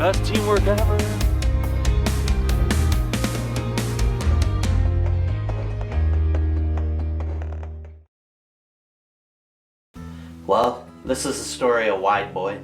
Best teamwork ever. Well, this is the story of Wide Boy.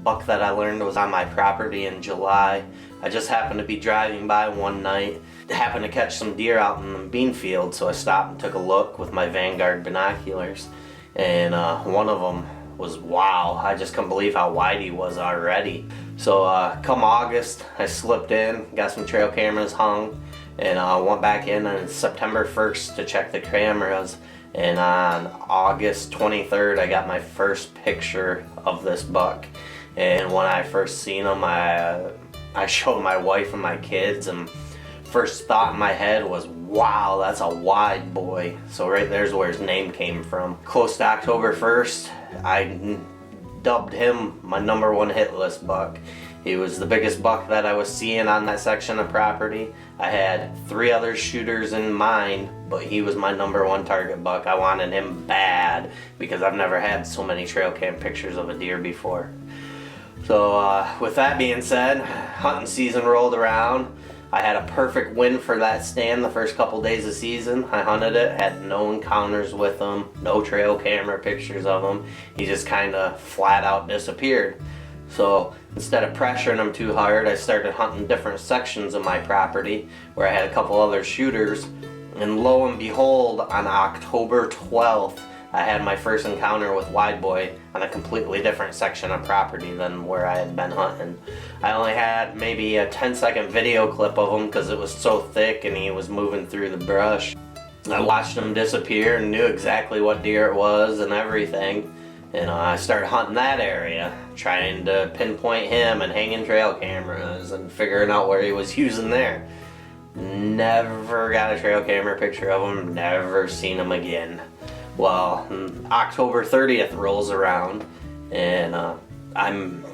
Buck that I learned was on my property in July. I just happened to be driving by one night, happened to catch some deer out in the bean field, so I stopped and took a look with my Vanguard binoculars, and one of them was, wow, I just couldn't believe how wide he was already. So come August, I slipped in, got some trail cameras hung, and went back in on September 1st to check the cameras. And on August 23rd, I got my first picture of this buck. And when I first seen him, I showed my wife and my kids, and first thought in my head was, wow, that's a Wide Boy. So right there's where his name came from. Close to October 1st, I dubbed him my #1 hit list buck. He was the biggest buck that I was seeing on that section of property. I had 3 other shooters in mind, but he was my #1 target buck. I wanted him bad because I've never had so many trail cam pictures of a deer before. So with that being said, hunting season rolled around. I had a perfect win for that stand the first couple days of season. I hunted it, had no encounters with him, no trail camera pictures of him. He just kind of flat out disappeared. So instead of pressuring him too hard, I started hunting different sections of my property where I had a couple other shooters. And lo and behold, on October 12th, I had my first encounter with Wide Boy on a completely different section of property than where I had been hunting. I only had maybe a 10-second video clip of him because it was so thick and he was moving through the brush. I watched him disappear and knew exactly what deer it was and everything. And I started hunting that area, trying to pinpoint him and hanging trail cameras and figuring out where he was using there. Never got a trail camera picture of him, never seen him again. Well, October 30th rolls around, and I'm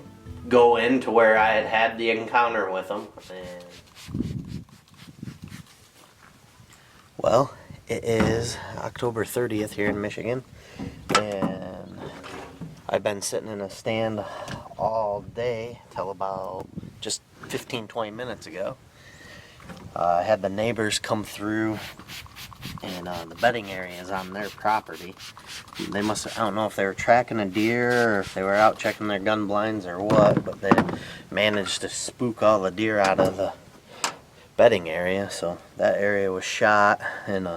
going to where I had the encounter with him. And well, it is October 30th here in Michigan, and I've been sitting in a stand all day till about just 15-20 minutes ago. I had the neighbors come through, and the bedding area is on their property. They must have, I don't know if they were tracking a deer or if they were out checking their gun blinds or what, but they managed to spook all the deer out of the bedding area. So that area was shot, and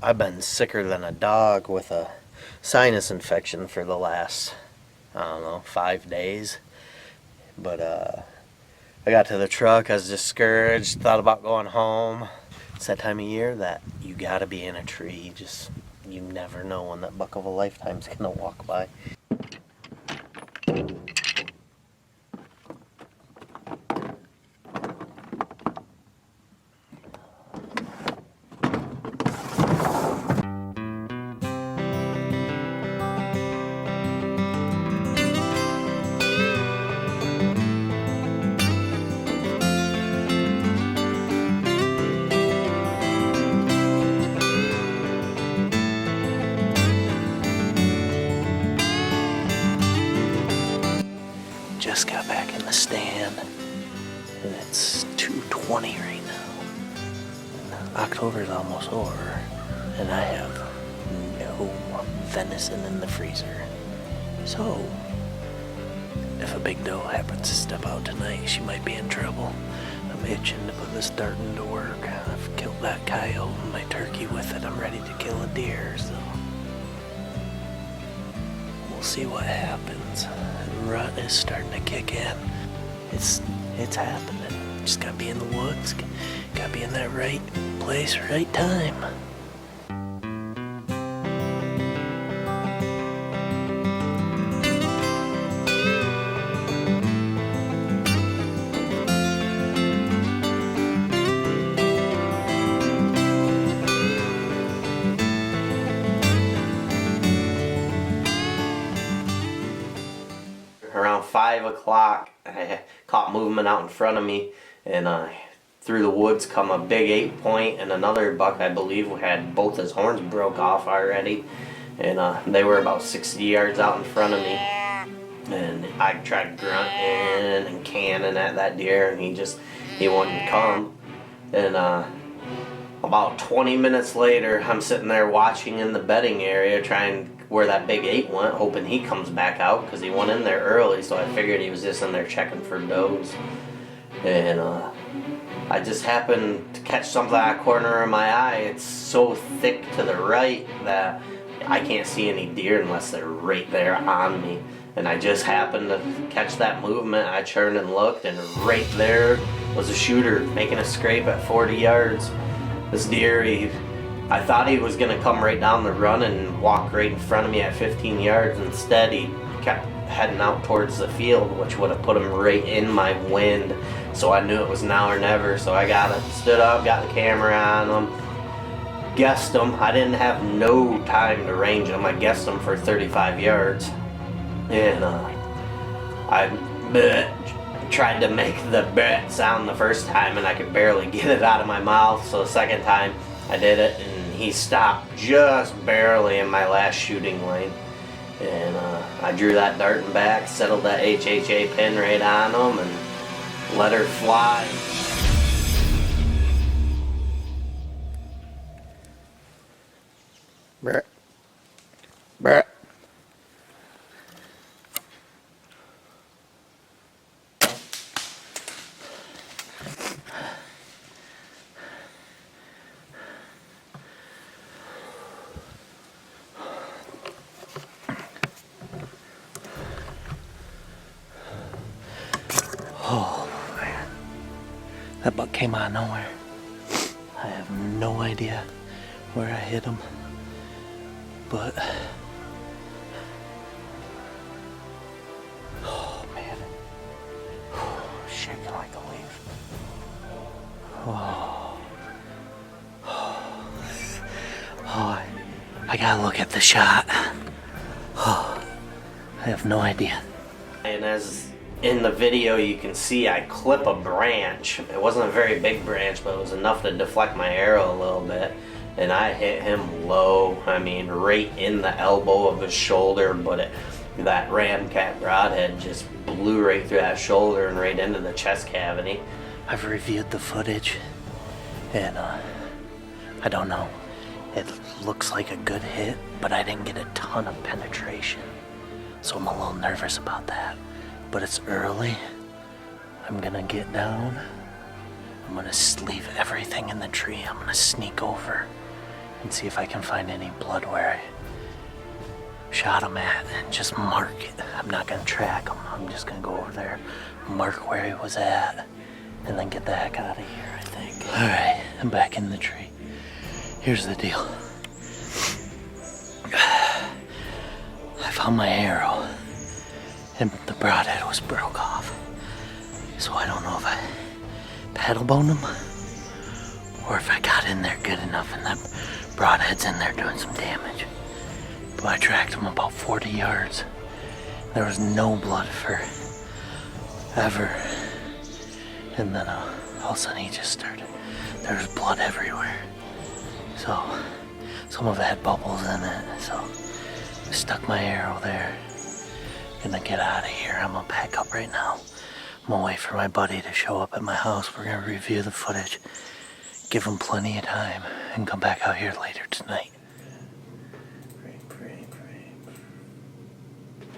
I've been sicker than a dog with a sinus infection for the last, I don't know, 5 days. But I got to the truck, I was discouraged, thought about going home. It's that time of year that you gotta be in a tree. Just, you never know when that buck of a lifetime's gonna walk by. Just got back in the stand, and it's 2:20 right now. And October's almost over, and I have no venison in the freezer. So, if a big doe happens to step out tonight, she might be in trouble. I I'm itching to put this dart into work. I've killed that coyote and my turkey with it. I'm ready to kill a deer, so we'll see what happens. The rut is starting to kick in. It's happening. Just gotta be in the woods. Gotta be in that right place, right time. Around 5 o'clock, I caught movement out in front of me, and through the woods come a big 8-point and another buck, I believe, had both his horns broke off already, and they were about 60 yards out in front of me, and I tried grunting and canning at that deer, and he wouldn't come, and about 20 minutes later, I'm sitting there watching in the bedding area, trying where that big 8 went, hoping he comes back out, because he went in there early, so I figured he was just in there checking for does. And I just happened to catch something out of the corner of my eye. It's so thick to the right that I can't see any deer unless they're right there on me. And I just happened to catch that movement. I turned and looked, and right there was a shooter making a scrape at 40 yards. This deer, I thought he was going to come right down the run and walk right in front of me at 15 yards. Instead, he kept heading out towards the field, which would have put him right in my wind. So I knew it was now or never. So I stood up, got the camera on him, guessed him. I didn't have no time to range him. I guessed him for 35 yards. And I tried to make the bleh sound the first time, and I could barely get it out of my mouth. So the second time I did it, and he stopped just barely in my last shooting lane. And I drew that dart and back, settled that HHA pin right on him, and let her fly. Brett. Brett. Oh man, that buck came out of nowhere. I have no idea where I hit him, but oh man, shaking like a leaf. Oh, I gotta look at the shot. Oh, I have no idea. And as in the video you can see, I clip a branch. It wasn't a very big branch, but it was enough to deflect my arrow a little bit. And I hit him low, I mean right in the elbow of his shoulder, but that ramcat broadhead just blew right through that shoulder and right into the chest cavity. I've reviewed the footage, and I don't know. It looks like a good hit, but I didn't get a ton of penetration. So I'm a little nervous about that. But it's early. I'm gonna get down. I'm gonna leave everything in the tree. I'm gonna sneak over and see if I can find any blood where I shot him at and just mark it. I'm not gonna track him. I'm just gonna go over there, mark where he was at, and then get the heck out of here, I think. Alright, I'm back in the tree. Here's the deal. I found my arrow, and the broadhead was broke off. So I don't know if I paddle boned him or if I got in there good enough and that broadhead's in there doing some damage. But I tracked him about 40 yards. There was no blood for ever. And then all of a sudden he just started. There was blood everywhere. So some of it had bubbles in it. So I stuck my arrow there. Gonna get out of here. I'm gonna pack up right now. I'm gonna wait for my buddy to show up at my house. We're gonna review the footage, give him plenty of time, and come back out here later tonight.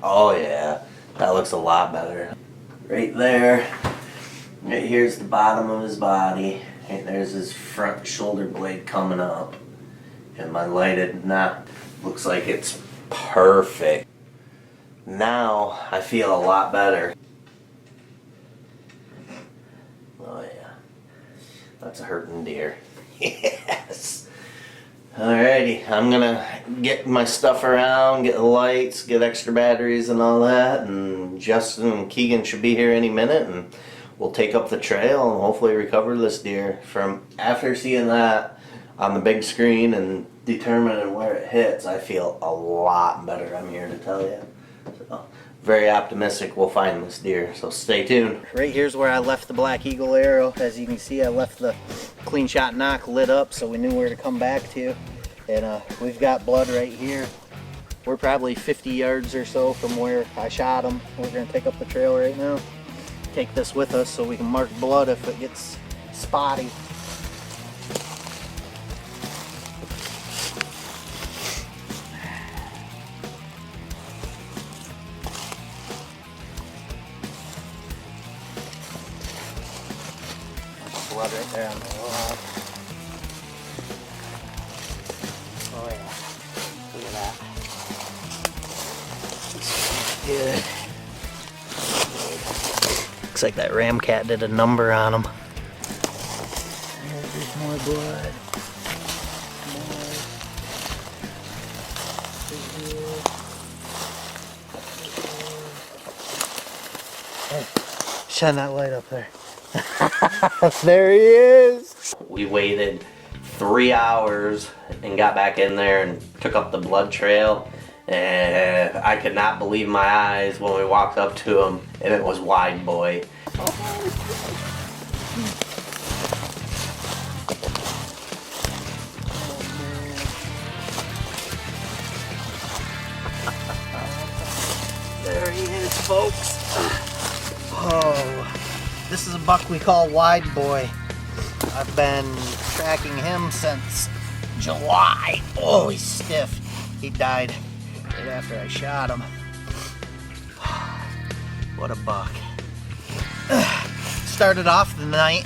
Oh yeah, that looks a lot better. Right there. Right here's the bottom of his body. And there's his front shoulder blade coming up. And my lighted knot looks like it's perfect. Now I feel a lot better. Oh yeah. That's a hurting deer. Yes. Alrighty, I'm gonna get my stuff around, get the lights, get extra batteries and all that, and Justin and Keegan should be here any minute, and we'll take up the trail and hopefully recover this deer. From after seeing that on the big screen and determining where it hits, I feel a lot better, I'm here to tell you. So, very optimistic we'll find this deer, so stay tuned. Right here's where I left the Black Eagle arrow. As you can see, I left the clean shot knock lit up so we knew where to come back to. And we've got blood right here. We're probably 50 yards or so from where I shot him. We're gonna take up the trail right now. Take this with us so we can mark blood if it gets spotty. Blood right there on the log. Oh yeah, look at that. Good. Looks like that ram cat did a number on him. There's more blood. Hey, shine that light up there. There he is. We waited 3 hours and got back in there and took up the blood trail, and I could not believe my eyes when we walked up to him, and it was Wide Boy. There he is, folks. Oh. This is a buck we call Wide Boy. I've been tracking him since July. Oh, he's stiff. He died right after I shot him. What a buck. Started off the night,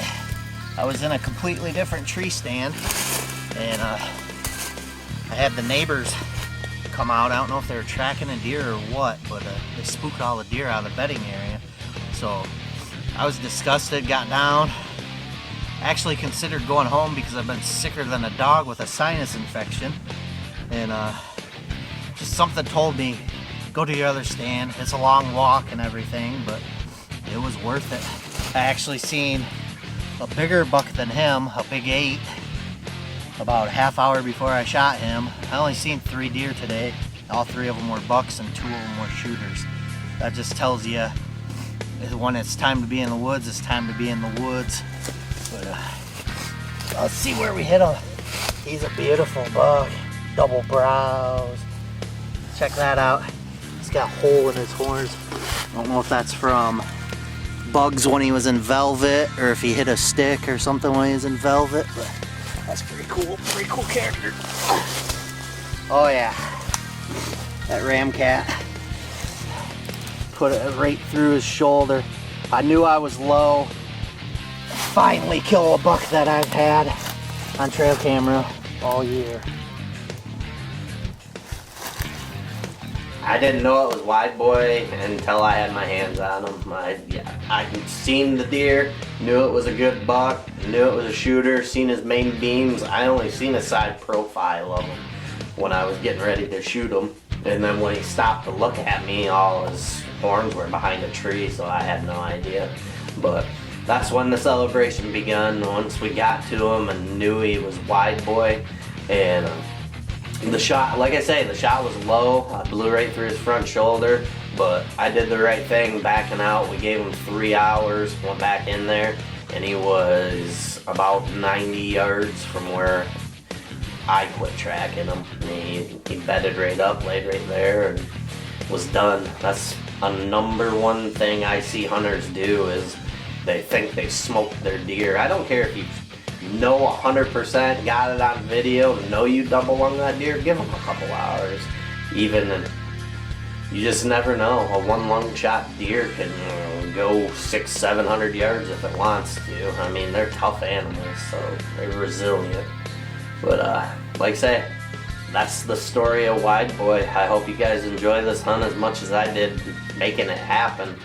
I was in a completely different tree stand, and I had the neighbors come out. I don't know if they were tracking a deer or what, but they spooked all the deer out of the bedding area. So I was disgusted, got down, actually considered going home because I've been sicker than a dog with a sinus infection, and just something told me, go to your other stand. It's a long walk and everything, but it was worth it. I actually seen a bigger buck than him, a big 8, about a half hour before I shot him. I only seen 3 deer today. All 3 of them were bucks and 2 of them were shooters. That just tells you when it's time to be in the woods, it's time to be in the woods. But let's see where we hit him. He's a beautiful buck. Double brows. Check that out. He's got a hole in his horns. I don't know if that's from bugs when he was in velvet, or if he hit a stick or something when he was in velvet, but that's pretty cool. Pretty cool character. Oh yeah. That ram cat put it right through his shoulder. I knew I was low. Finally kill a buck that I've had on trail camera all year. I didn't know it was Wide Boy until I had my hands on him. I'd seen the deer, knew it was a good buck, knew it was a shooter, seen his main beams. I only seen a side profile of him when I was getting ready to shoot him. And then when he stopped to look at me, all his horns were behind a tree, so I had no idea. But that's when the celebration begun, once we got to him and knew he was Wide Boy. And the shot, like I say, the shot was low. I blew right through his front shoulder, but I did the right thing backing out. We gave him 3 hours, went back in there, and he was about 90 yards from where I quit tracking him. He bedded right up, laid right there, and was done. That's a #1 thing I see hunters do, is they think they smoked their deer. I don't care if you know 100%, got it on video, know you double lung that deer, give them a couple hours. Even you just never know. A one lung shot deer can go 600-700 yards if it wants to. I mean, they're tough animals, so they're resilient. But like I say, that's the story of Wide Boy. I hope you guys enjoy this hunt as much as I did making it happen.